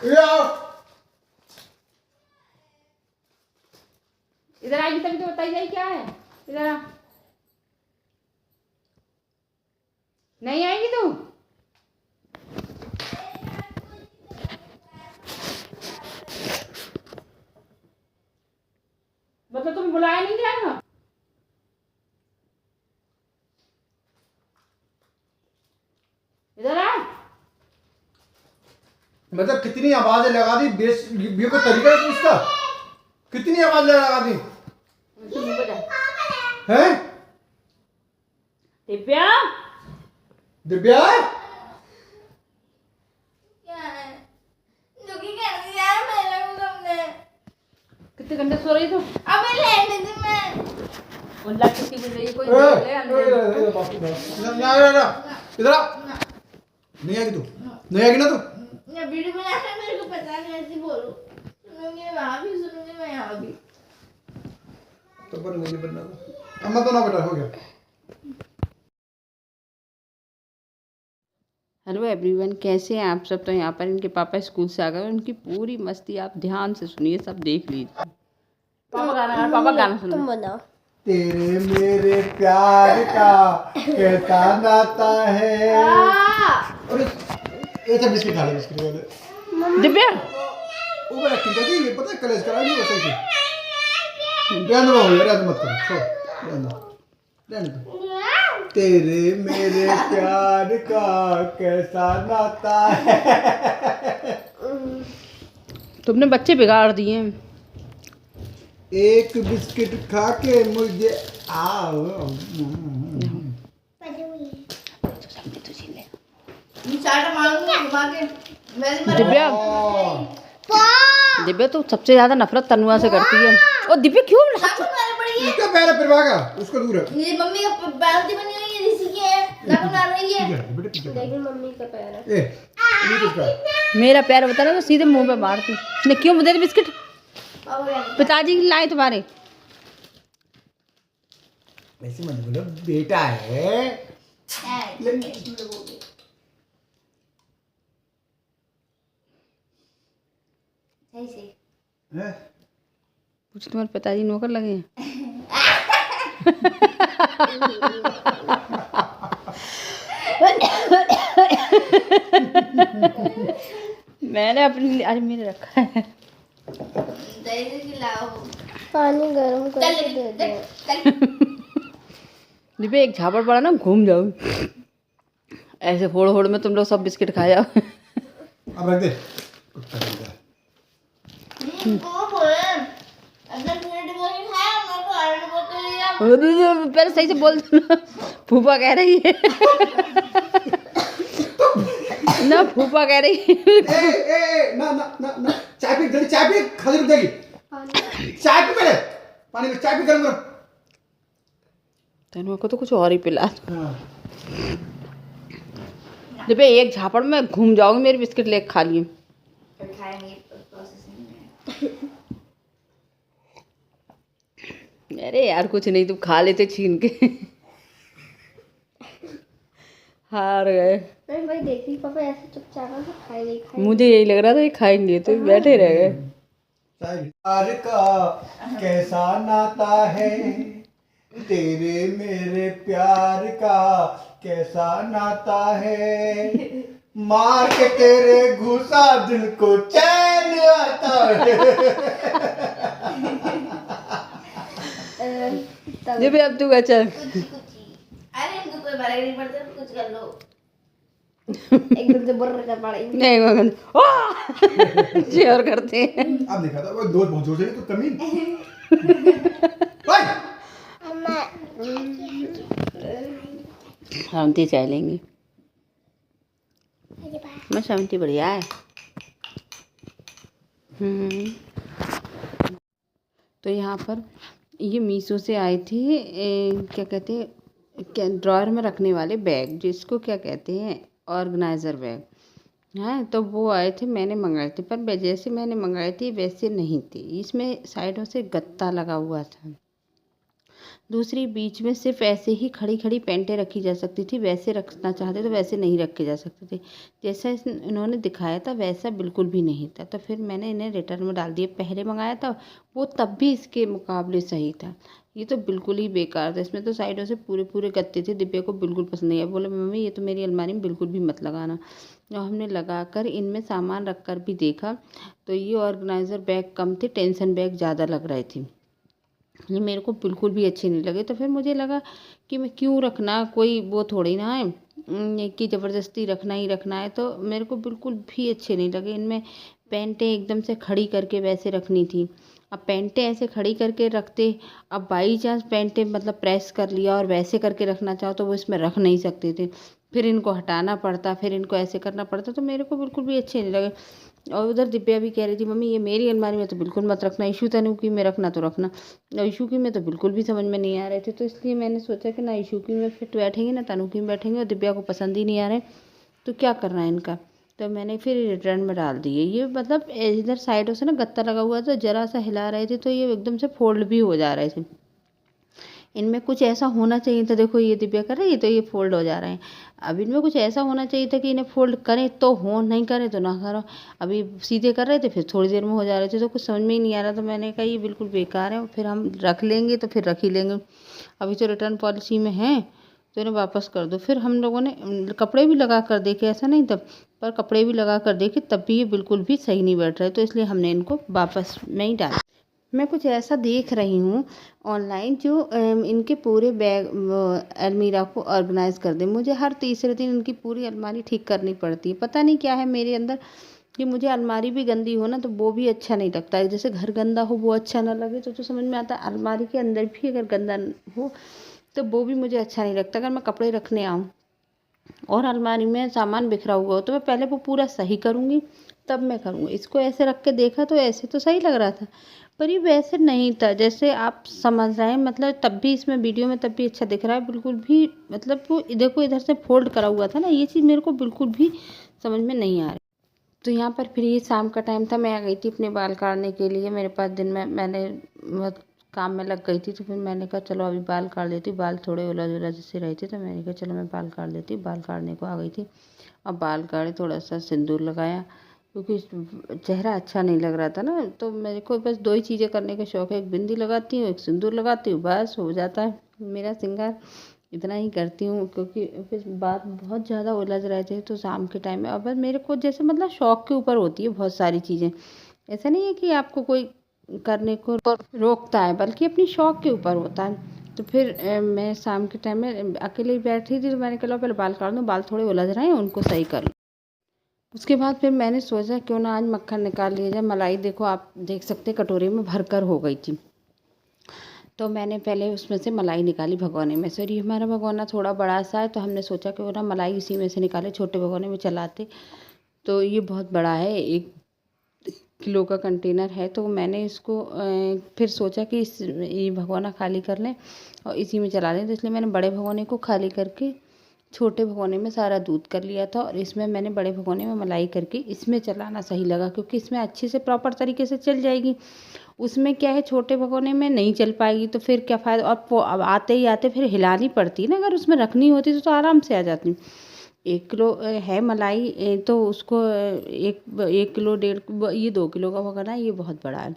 इधर आएगी तभी तो बताई जाए क्या है। इधर आ। नहीं आएगी तू? मतलब तुम बुलाया नहीं जाएगा? इधर आ। मतलब कितनी आवाजें लगा दी, बेस ये कोई तरीका है इसका? कितनी आवाजें लगा दी हैं? दिव्या, दिव्या कितने घंटे सो रही तू? अबे लेने दे मैं। उल्ला कितनी बज रही है, कोई देख ले अंदर। इधर आ। नहीं आएगी तू? नहीं आएगी ना तू? मैं वीडियो बना रहा मेरे को पता नहीं ऐसे बोलूं। सुनूंगी मैं वहाँ भी, सुनूंगी मैं यहाँ भी। तो पर नहीं बनना अम्मा तो ना बेटा हो गया। हेलो एवरीवन, कैसे हैं आप सब। तो यहाँ पर इनके पापा स्कूल से आ गए, उनकी पूरी मस्ती आप ध्यान से सुनिए, सब देख लीजिए। पापा गाना सुनो। तुम बताओ। तेरे मेरे प्यार का कैसा नाता है। अरे ये सब बिस्किट खा ले, बिस्किट खा ले। दिव्या ऊपर एक्टिंग करती है, ये पता है कलेज करा नहीं वैसे ही। ध्यान दो हो यार, मत करो, छोड़ ध्यान दो। तेरे मेरे प्यार का कैसा नाता है। तुमने बच्चे बिगाड़ दिए हैं। एक बिस्किट खा के मुझे आओ। दिव्या दिव्या तो सबसे ज्यादा नफरत तनुआ से करती है। और दिव्या क्यों उसका पैर फिर भागा, उसका दूर है। मेरी मम्मी का बाल्टी बनी हुई है, ऋषि की है, नाखून आ रही है। लेकिन मम्मी का पैर है। ए ये किसका? मेरा पैर बता रहा तो सीधे मुंह पे मारती। ने क्यों दे दी बिस्किट? पिताजी लाए तुम्हारे। वैसे मत बोलो, बेटा है। हैं? कुछ तुम्हारे पिताजी नौकर लगे हैं? मैंने अपनी आज मेरे रखा है। पानी गर्म करके दे दो। दिव्या एक झापड़ पड़ा ना, घूम जाओ ऐसे फोड़ फोड़ में, तुम लोग सब बिस्किट खा जाओ। अब रख दे। कुत्ता बन गया। पहले सही से बोल दो ना। फूफा कह रही है ना, फूफा कह रही है। ए ना ना ना ना, चाय पी जल्दी, चाय पी, खाली रुक जाएगी। चाय पी पहले, पानी में चाय पी, गरम गरम। तनु को तो कुछ और ही पिला। हाँ। जब एक झापड़ में घूम जाओगे, मेरी बिस्किट लेके खा लिए। अरे यार कुछ नहीं, तुम खा लेते छीन के। हार गए। मैं भाई देखती पापा ऐसे चुपचाप से खाए नहीं खाए। मुझे यही लग रहा था ये खाएंगे, तो बैठे रह गए। प्यार का कैसा नाता है, तेरे मेरे प्यार का कैसा नाता है। मार के तेरे घुसा दिल को चैन आता है। ये भी अब तू अच्छा। अरे इनको कोई फर्क नहीं पड़ता, कुछ कर लो। एकदम से बुर्र कर पड़ेगी। नहीं मगन और करते हैं। अब देखा था वो दो बहुत जोर से तो कमी। ओए शांति चाय लेंगे। मैं शांति बढ़िया है। तो यहाँ पर ये मीशो से आए थे, क्या कहते हैं, ड्रॉअर में रखने वाले बैग, जिसको क्या कहते हैं, ऑर्गेनाइज़र बैग। हाँ, तो वो आए थे, मैंने मंगाए थे, पर जैसे मैंने मंगाए थे वैसे नहीं थे। इसमें साइडों से गत्ता लगा हुआ था, दूसरी बीच में सिर्फ ऐसे ही खड़ी खड़ी पैंटें रखी जा सकती थी, वैसे रखना चाहते तो वैसे नहीं रखे जा सकते थे। जैसा इन्होंने दिखाया था वैसा बिल्कुल भी नहीं था। तो फिर मैंने इन्हें रिटर्न में डाल दिया। पहले मंगाया था वो तब भी इसके मुकाबले सही था, ये तो बिल्कुल ही बेकार था। इसमें तो साइडों से पूरे पूरे गत्ते थे। दिव्या को बिल्कुल पसंद नहीं आया, बोले मम्मी ये तो मेरी अलमारी में बिल्कुल भी मत लगाना। और हमने लगा कर इनमें सामान रख कर भी देखा तो ये ऑर्गेनाइज़र बैग कम थे, टेंशन बैग ज़्यादा लग रहे थे। ये मेरे को बिल्कुल भी अच्छे नहीं लगे। तो फिर मुझे लगा कि मैं क्यों रखना, कोई वो थोड़ी ना है कि ज़बरदस्ती रखना ही रखना है। तो मेरे को बिल्कुल भी अच्छे नहीं लगे। इनमें पैंटें एकदम से खड़ी करके वैसे रखनी थी। अब पैंटें ऐसे खड़ी करके रखते, अब बाई चांस पैंटें मतलब प्रेस कर लिया और वैसे करके रखना चाहो तो वो इसमें रख नहीं सकते थे। फिर इनको हटाना पड़ता, फिर इनको ऐसे करना पड़ता, तो मेरे को बिल्कुल भी अच्छे नहीं लगे। और उधर दिव्या भी कह रही थी मम्मी ये मेरी अलमारी में तो बिल्कुल मत रखना, इशू तनु की में रखना तो रखना। और इशू की में तो बिल्कुल भी समझ में नहीं आ रहे थे। तो इसलिए मैंने सोचा कि ना इशू की में फिट बैठेंगे ना तनु की में बैठेंगे, और दिव्या को पसंद ही नहीं आ रहे तो क्या करना है इनका। तो मैंने फिर रिटर्न में डाल दिए। ये मतलब इधर साइडों से ना गत्ता लगा हुआ था, ज़रा सा हिला रहे थे तो ये एकदम से फोल्ड भी हो जा रहे थे। इनमें कुछ ऐसा होना चाहिए था, देखो ये दिव्या कर रही है तो ये फोल्ड हो जा रहे हैं। अब इनमें कुछ ऐसा होना चाहिए था कि इन्हें फोल्ड करें तो हो, नहीं करें तो ना करो। अभी सीधे कर रहे थे फिर थोड़ी देर में हो जा रहे थे, तो कुछ समझ में ही नहीं आ रहा। तो मैंने कहा ये बिल्कुल बेकार है, फिर हम रख लेंगे तो फिर रख ही लेंगे। अभी तो रिटर्न पॉलिसी में है तो इन्हें वापस कर दो। फिर हम लोगों ने कपड़े भी लगा कर देखे, ऐसा नहीं तब, पर कपड़े भी लगा कर देखे तब भी ये बिल्कुल भी सही नहीं बैठ रहे। तो इसलिए हमने इनको वापस में ही डाला। मैं कुछ ऐसा देख रही हूँ ऑनलाइन जो इनके पूरे बैग अलमीरा को ऑर्गेनाइज़ कर दे। मुझे हर तीसरे दिन इनकी पूरी अलमारी ठीक करनी पड़ती है। पता नहीं क्या है मेरे अंदर कि मुझे अलमारी भी गंदी हो ना तो वो भी अच्छा नहीं लगता है। जैसे घर गंदा हो वो अच्छा ना लगे तो समझ में आता है, अलमारी के अंदर भी अगर गंदा हो तो वो भी मुझे अच्छा नहीं लगता। अगर मैं कपड़े रखने आऊँ और अलमारी में सामान बिखरा हुआ हो तो मैं पहले वो पूरा सही करूँगी तब मैं करूँगी। इसको ऐसे रख के देखा तो ऐसे तो सही लग रहा था, पर ये वैसे नहीं था जैसे आप समझ रहे हैं। मतलब तब भी इसमें वीडियो में तब भी अच्छा दिख रहा है बिल्कुल भी। मतलब वो देखो इधर से फोल्ड करा हुआ था ना, ये चीज़ मेरे को बिल्कुल भी समझ में नहीं आ रही। तो यहाँ पर फिर ये शाम का टाइम था, मैं आ गई थी अपने बाल काटने के लिए। मेरे पास दिन में मैंने काम में लग गई थी तो फिर मैंने कहा चलो अभी बाल काट लेती हूँ। बाल थोड़े उलझ उलझ से रहे थे तो मैंने कहा चलो मैं बाल काट लेती हूँ। बाल काटने को आ गई थी। अब बाल काटे, थोड़ा सा सिंदूर लगाया क्योंकि चेहरा अच्छा नहीं लग रहा था ना। तो मेरे को बस दो ही चीज़ें करने का शौक़ है, एक बिंदी लगाती हूँ एक सिंदूर लगाती हूँ, बस हो जाता है मेरा श्रृंगार। इतना ही करती हूँ क्योंकि फिर बात बहुत ज़्यादा उलझ रहे थे तो शाम के टाइम में। अब बस मेरे को जैसे मतलब शौक़ के ऊपर होती है बहुत सारी चीज़ें। ऐसा नहीं है कि आपको कोई करने को रोकता है, बल्कि अपनी शौक़ के ऊपर होता है। तो फिर मैं शाम के टाइम में अकेले ही बैठी थी तो मैंने कहा पहले बाल काट दूँ, बाल थोड़े उलझ रहे हैं उनको सही कर लूँ। उसके बाद फिर मैंने सोचा क्यों ना आज मक्खन निकाल लिया जाए। मलाई देखो आप देख सकते कटोरे में भर कर हो गई थी। तो मैंने पहले उसमें से मलाई निकाली भगोने में से, और ये हमारा भगोना थोड़ा बड़ा सा है तो हमने सोचा कि वो ना मलाई इसी में से निकाले, छोटे भगोने में चलाते। तो ये बहुत बड़ा है, 1 किलो का कंटेनर है। तो मैंने इसको फिर सोचा कि ये भगोना खाली कर लें और इसी में चला लें। तो इसलिए मैंने बड़े भगोने को खाली करके छोटे भगोने में सारा दूध कर लिया था, और इसमें मैंने बड़े भगोने में मलाई करके इसमें चलाना सही लगा क्योंकि इसमें अच्छे से प्रॉपर तरीके से चल जाएगी। उसमें क्या है छोटे भगोने में नहीं चल पाएगी तो फिर क्या फ़ायदा। और अब आते ही आते फिर हिलानी पड़ती है ना, अगर उसमें रखनी होती तो आराम से आ जाती। 1 किलो है मलाई तो उसको 1 किलो 1.5 ये 2 किलो का भगोना है, ये बहुत बड़ा है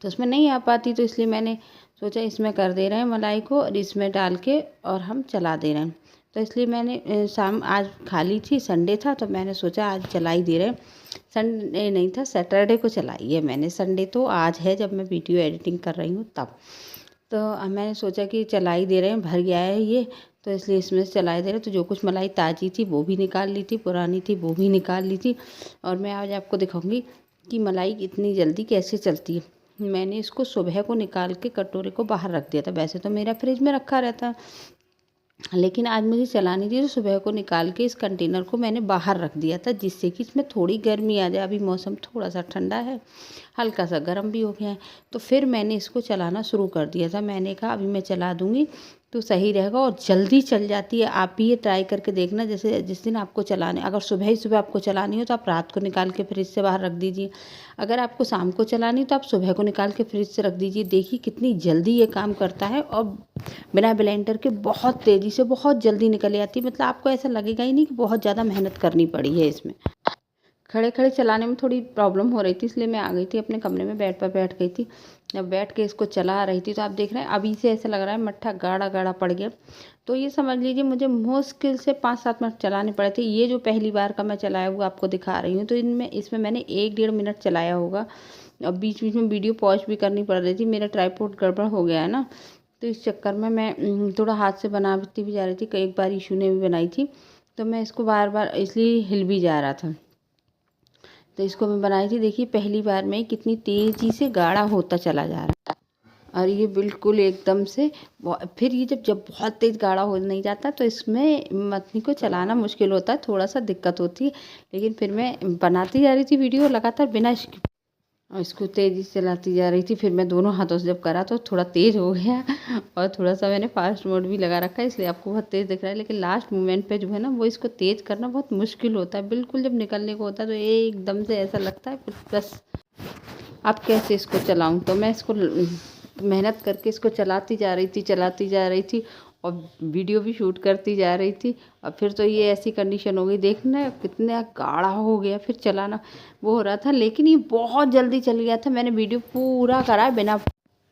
तो उसमें नहीं आ पाती। तो इसलिए मैंने सोचा इसमें कर दे रहे हैं मलाई को और इसमें डाल के और हम चला दे रहे हैं। तो इसलिए मैंने शाम आज खाली थी, संडे था तो मैंने सोचा आज चला ही दे रहे हैं। संडे नहीं था, सैटरडे को चलाई है मैंने, संडे तो आज है जब मैं वीडियो एडिटिंग कर रही हूँ तब। तो मैंने सोचा कि चला ही दे रहे हैं, भर गया है ये तो इसलिए इसमें से चला ही दे रहे। तो जो कुछ मलाई ताज़ी थी वो भी निकाल ली थी, पुरानी थी वो भी निकाल ली थी। और मैं आज आपको दिखाऊंगी कि मलाई इतनी जल्दी कैसे चलती है। मैंने इसको सुबह को निकाल के कटोरे को बाहर रख दिया था, वैसे तो मेरा फ्रिज में रखा रहता है लेकिन आज मुझे चलानी थी तो सुबह को निकाल के इस कंटेनर को मैंने बाहर रख दिया था जिससे कि इसमें थोड़ी गर्मी आ जाए। अभी मौसम थोड़ा सा ठंडा है, हल्का सा गर्म भी हो गया है। तो फिर मैंने इसको चलाना शुरू कर दिया था। मैंने कहा अभी मैं चला दूँगी तो सही रहेगा और जल्दी चल जाती है। आप भी ये ट्राई करके देखना। जैसे जिस दिन आपको चलाने, अगर सुबह ही सुबह आपको चलानी हो तो आप रात को निकाल के फ्रिज से बाहर रख दीजिए। अगर आपको शाम को चलानी हो तो आप सुबह को निकाल के फ्रिज से रख दीजिए। देखिए कितनी जल्दी ये काम करता है और बिना ब्लेंडर के बहुत तेज़ी से बहुत जल्दी निकल आती है। मतलब आपको ऐसा लगेगा ही नहीं कि बहुत ज़्यादा मेहनत करनी पड़ी है इसमें। खड़े खड़े चलाने में थोड़ी प्रॉब्लम हो रही थी, इसलिए मैं आ गई थी अपने कमरे में, बेड पर बैठ गई थी। जब बैठ के इसको चला रही थी तो आप देख रहे हैं अभी से ऐसा लग रहा है मट्ठा गाढ़ा गाढ़ा पड़ गया। तो ये समझ लीजिए मुझे मुश्किल से 5-7 मिनट चलाने पड़े थे। ये जो पहली बार का मैं चलाया हुआ आपको दिखा रही हूँ, तो इसमें मैंने 1-1.5 मिनट चलाया होगा। और बीच बीच में वीडियो पॉज भी करनी पड़ रही थी, मेरा ट्राइपॉड गड़बड़ हो गया है ना, तो इस चक्कर में मैं थोड़ा हाथ से बनाती भी जा रही थी। कई बार ईशू ने भी बनाई थी, तो मैं इसको बार बार इसलिए हिल भी जा रहा था। तो इसको मैं बनाई थी। देखिए पहली बार में कितनी तेज़ी से गाढ़ा होता चला जा रहा है। और ये बिल्कुल एकदम से फिर ये जब बहुत तेज़ गाढ़ा हो नहीं जाता तो इसमें मथनी को चलाना मुश्किल होता है, थोड़ा सा दिक्कत होती है। लेकिन फिर मैं बनाती जा रही थी वीडियो लगातार बिना और इसको तेज़ी से चलाती जा रही थी। फिर मैं दोनों हाथों से जब करा तो थोड़ा तेज़ हो गया और थोड़ा सा मैंने फास्ट मोड भी लगा रखा है, इसलिए आपको बहुत तेज़ दिख रहा है। लेकिन लास्ट मोमेंट पे जो है ना वो इसको तेज़ करना बहुत मुश्किल होता है। बिल्कुल जब निकलने को होता है तो एकदम से ऐसा लगता है बस अब कैसे इसको चलाऊँ। तो मैं इसको मेहनत करके इसको चलाती जा रही थी और वीडियो भी शूट करती जा रही थी। और फिर तो ये ऐसी कंडीशन हो गई, देखना कितना गाढ़ा हो गया। फिर चलाना वो हो रहा था, लेकिन ये बहुत जल्दी चल गया था। मैंने वीडियो पूरा करा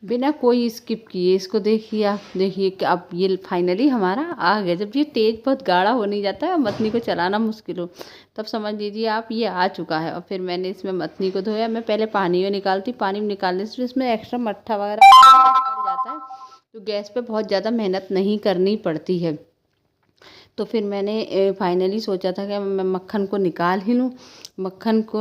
बिना कोई स्किप किए। इसको देखिए, आप देखिए कि अब ये फाइनली हमारा आ गया। जब ये तेज़ बहुत गाढ़ा हो नहीं जाता है, मथनी को चलाना मुश्किल हो, तब समझ लीजिए आप ये आ चुका है। और फिर मैंने इसमें मथनी को धोया। मैं पहले पानी में निकालती, पानी में निकालने से इसमें एक्स्ट्रा मट्ठा वगैरह निकल जाता है, तो गैस पे बहुत ज़्यादा मेहनत नहीं करनी पड़ती है। तो फिर मैंने फाइनली सोचा था कि मैं मक्खन को निकाल ही लूँ। मक्खन को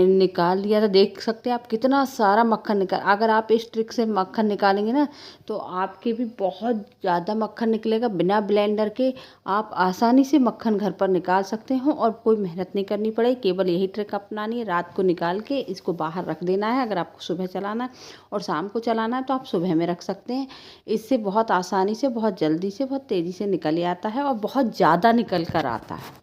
निकाल लिया था। देख सकते हैं आप कितना सारा मक्खन निकाल। अगर आप इस ट्रिक से मक्खन निकालेंगे ना तो आपके भी बहुत ज़्यादा मक्खन निकलेगा। बिना ब्लेंडर के आप आसानी से मक्खन घर पर निकाल सकते हो और कोई मेहनत नहीं करनी पड़ेगी। केवल यही ट्रिक अपनानी है। रात को निकाल के इसको बाहर रख देना है। अगर आपको सुबह चलाना है और शाम को चलाना है तो आप सुबह में रख सकते हैं। इससे बहुत आसानी से, बहुत जल्दी से, बहुत तेज़ी से निकल आता है और बहुत ज़्यादा निकल कर आता है।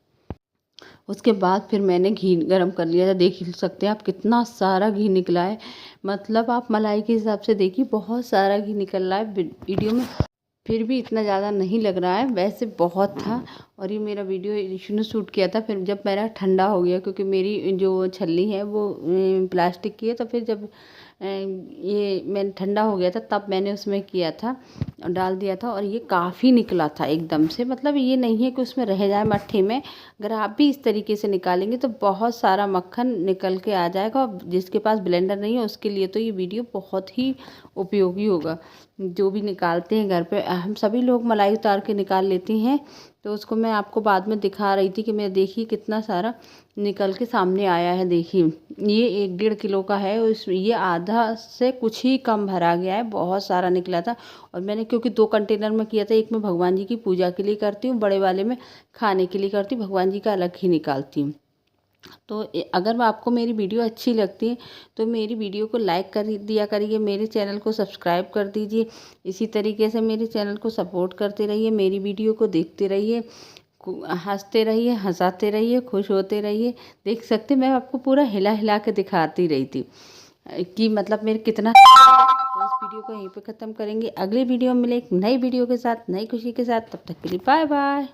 उसके बाद फिर मैंने घी गरम कर लिया था। देख सकते हैं आप कितना सारा घी निकला है। मतलब आप मलाई के हिसाब से देखिए, बहुत सारा घी निकल रहा है वीडियो में। फिर भी इतना ज़्यादा नहीं लग रहा है, वैसे बहुत था। और ये मेरा वीडियो ऋषि ने शूट किया था। फिर जब मेरा ठंडा हो गया, क्योंकि मेरी जो छल्ली है वो प्लास्टिक की है, तो फिर जब ये मैंने ठंडा हो गया था तब मैंने उसमें किया था, डाल दिया था। और ये काफ़ी निकला था एकदम से। मतलब ये नहीं है कि उसमें रह जाए मट्ठे में। अगर आप भी इस तरीके से निकालेंगे तो बहुत सारा मक्खन निकल के आ जाएगा। और जिसके पास ब्लेंडर नहीं है उसके लिए तो ये वीडियो बहुत ही उपयोगी होगा। जो भी निकालते हैं घर पे, हम सभी लोग मलाई उतार के निकाल लेते हैं। तो उसको मैं आपको बाद में दिखा रही थी कि मैं देखिए कितना सारा निकल के सामने आया है। देखिए ये 1-1.5 किलो का है, उसमें ये आधा से कुछ ही कम भरा गया है। बहुत सारा निकला था। और मैंने क्योंकि 2 कंटेनर में किया था, एक में भगवान जी की पूजा के लिए करती हूँ, बड़े वाले में खाने के लिए करती हूँ, भगवान जी का अलग ही निकालती हूँ। तो अगर आपको मेरी वीडियो अच्छी लगती है तो मेरी वीडियो को लाइक कर दिया करिए, मेरे चैनल को सब्सक्राइब कर दीजिए। इसी तरीके से मेरे चैनल को सपोर्ट करते रहिए, मेरी वीडियो को देखते रहिए, हंसते रहिए, हंसाते रहिए, खुश होते रहिए। देख सकते मैं आपको पूरा हिला हिला के दिखाती रही थी कि मतलब मेरे कितना। तो इस वीडियो को यहीं पे ख़त्म करेंगे। अगली वीडियो में मिले एक नई वीडियो के साथ, नई खुशी के साथ। तब तक के लिए बाय बाय।